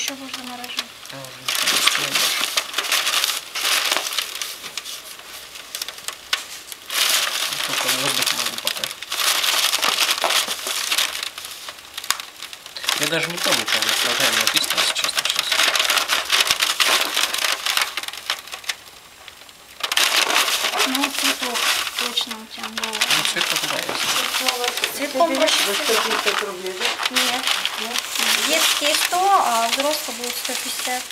еще будет заморожен. Только воздух могу пока. Я даже не помню, что на программе написано, если честно, сейчас. Ну, цветок точно у тебя было. Ну, цветок, да, есть. Цветком проще. 150 рублей, да? Нет. Детские 100, а взрослый будет 150.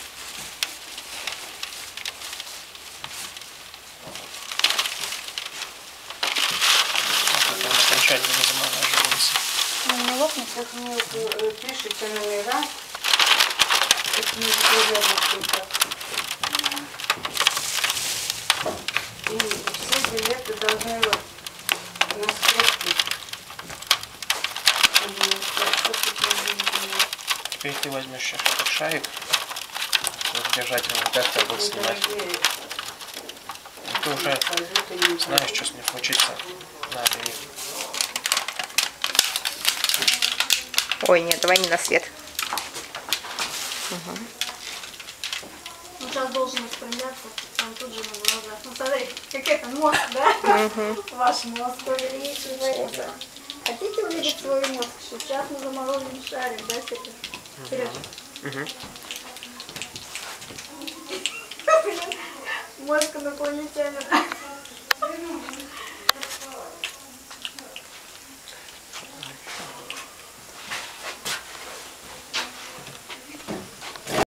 Он окончательно замораживается. Он не лопнет? Сейчас мне пишите номера. Это не заказать. И все билеты должны вот на скрепке. Теперь ты возьмешь сейчас этот шарик, держать его, как-то будет снимать. И ты уже знаешь, что с ним случится. На, бери. Ой, нет, давай не на свет. Угу. Ну, сейчас должен распрямляться, там тут же на глазах. Ну, смотри, как это, мозг, да? Ваш мозг увеличивается. Хотите увидеть свой мозг? Сейчас мы заморозим шарик, да, Сергей? Вперед. Мозг инопланетянина.